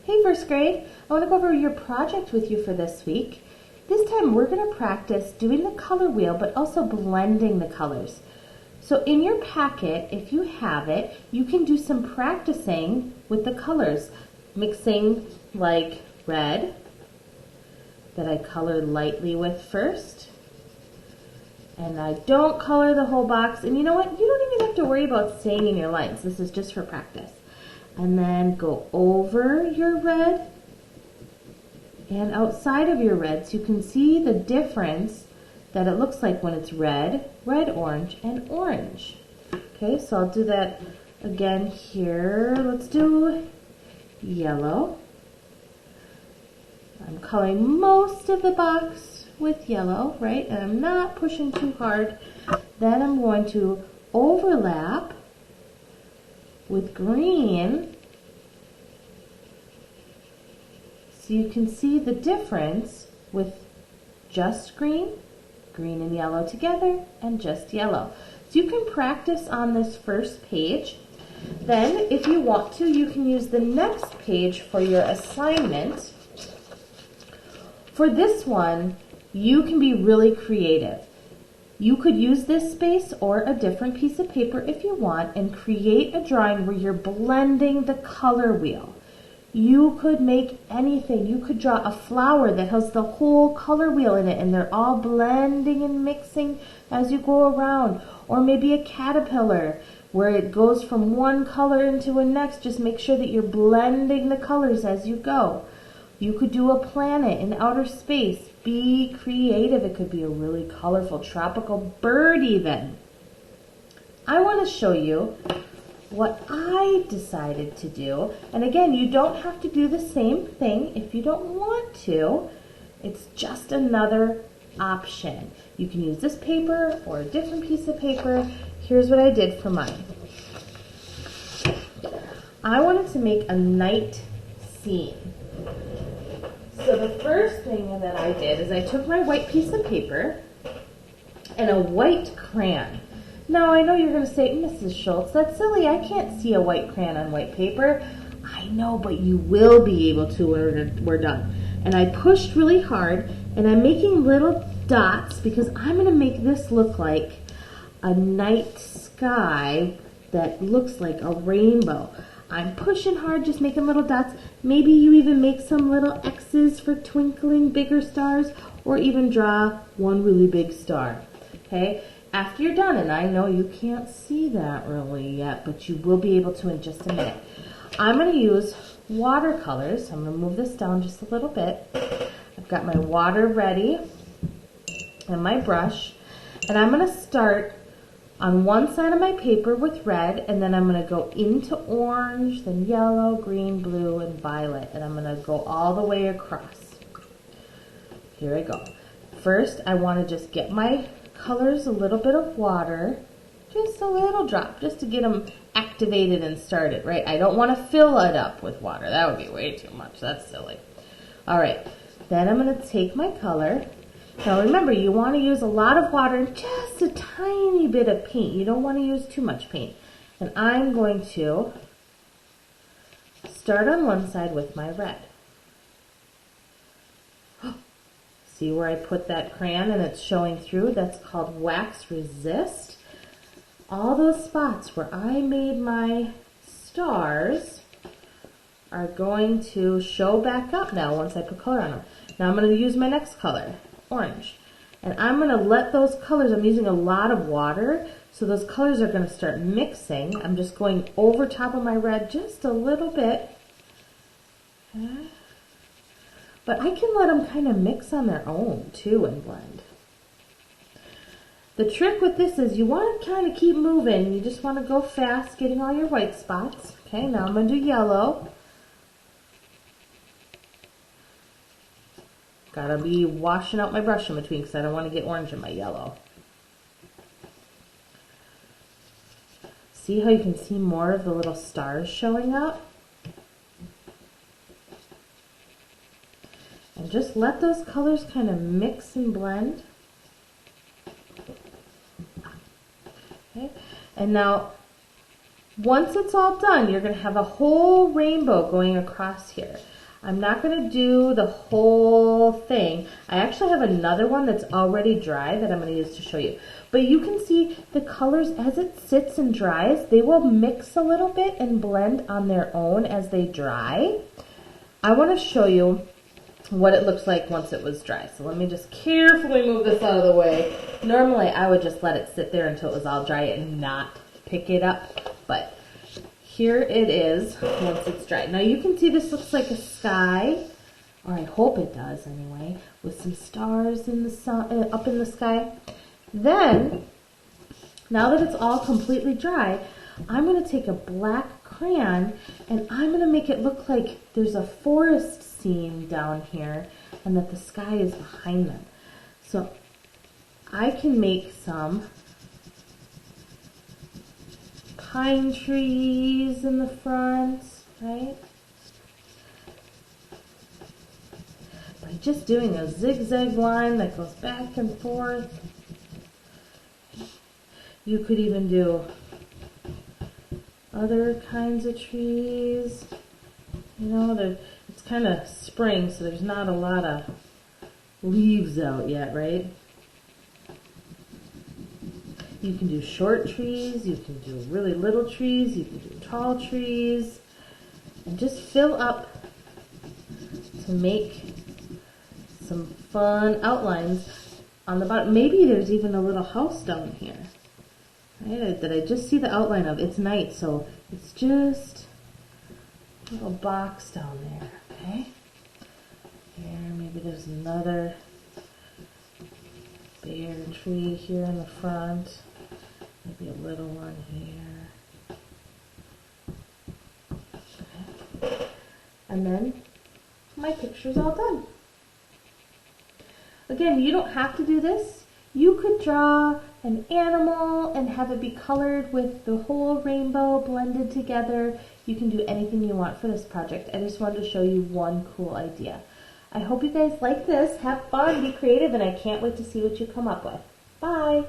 Hey first grade, I want to go over your project with you for this week. This time we're going to practice doing the color wheel but also blending the colors. So in your packet, if you have it, you can do some practicing with the colors. Mixing like red that I colored lightly with first. And I don't color the whole box. And you know what? You don't even have to worry about staying in your lines. This is just for practice. And then go over your red and outside of your red so you can see the difference that it looks like when it's red, red, orange, and orange. Okay, so I'll do that again here. Let's do yellow. I'm coloring most of the box with yellow, right? And I'm not pushing too hard. Then I'm going to overlap with green so you can see the difference with just green, green and yellow together, and just yellow. So you can practice on this first page. Then if you want to, you can use the next page for your assignment. For this one, you can be really creative. You could use this space or a different piece of paper if you want and create a drawing where you're blending the color wheel. You could make anything. You could draw a flower that has the whole color wheel in it and they're all blending and mixing as you go around. Or maybe a caterpillar where it goes from one color into the next. Just make sure that you're blending the colors as you go. You could do a planet in outer space. Be creative. It could be a really colorful tropical bird even. I want to show you what I decided to do. And again, you don't have to do the same thing if you don't want to. It's just another option. You can use this paper or a different piece of paper. Here's what I did for mine. I wanted to make a night scene. So the first thing that I did is I took my white piece of paper and a white crayon. Now I know you're going to say, Mrs. Schultz, that's silly. I can't see a white crayon on white paper. I know, but you will be able to when we're done. And I pushed really hard and I'm making little dots because I'm going to make this look like a night sky that looks like a rainbow. I'm pushing hard, just making little dots. Maybe you even make some little X's for twinkling bigger stars or even draw one really big star. Okay? After you're done, and I know you can't see that really yet, but you will be able to in just a minute. I'm going to use watercolors. I'm going to move this down just a little bit. I've got my water ready and my brush, and I'm going to start on one side of my paper with red, and then I'm going to go into orange, then yellow, green, blue, and violet, and I'm going to go all the way across. Here I go. First, I want to just get my colors a little bit of water, just a little drop, just to get them activated and started, right? I don't want to fill it up with water. That would be way too much. That's silly. All right. Then I'm going to take my color. Now remember, you want to use a lot of water and just a tiny bit of paint. You don't want to use too much paint. And I'm going to start on one side with my red. See where I put that crayon and it's showing through? That's called wax resist. All those spots where I made my stars are going to show back up now once I put color on them. Now I'm going to use my next color, orange. And I'm going to let those colors, I'm using a lot of water, so those colors are going to start mixing. I'm just going over top of my red just a little bit. Okay. But I can let them kind of mix on their own too and blend. The trick with this is you want to kind of keep moving. You just want to go fast getting all your white spots. Okay, now I'm going to do yellow. Gotta be washing out my brush in between because I don't want to get orange in my yellow. See how you can see more of the little stars showing up? And just let those colors kind of mix and blend. Okay, and now Once it's all done, you're going to have a whole rainbow going across here. I'm not going to do the whole thing. I actually have another one that's already dry that I'm going to use to show you. But you can see the colors as it sits and dries, they will mix a little bit and blend on their own as they dry. I want to show you what it looks like once it was dry. So let me just carefully move this out of the way. Normally I would just let it sit there until it was all dry and not pick it up. But here it is once it's dry. Now you can see this looks like a sky, or I hope it does anyway, with some stars in the sun, up in the sky. Then, now that it's all completely dry, I'm going to take a black crayon and I'm going to make it look like there's a forest scene down here and that the sky is behind them. So I can make some pine trees in the front, right? By just doing a zigzag line that goes back and forth. You could even do other kinds of trees. You know, it's kind of spring, so there's not a lot of leaves out yet, right? You can do short trees, you can do really little trees, you can do tall trees, and just fill up to make some fun outlines on the bottom. Maybe there's even a little house down here, right, that I just see the outline of. It's night, so it's just a little box down there, okay? Here, maybe there's another bare tree here in the front. Maybe a little one here. Okay. And then my picture's all done. Again, you don't have to do this. You could draw an animal and have it be colored with the whole rainbow blended together. You can do anything you want for this project. I just wanted to show you one cool idea. I hope you guys like this. Have fun, be creative, and I can't wait to see what you come up with. Bye!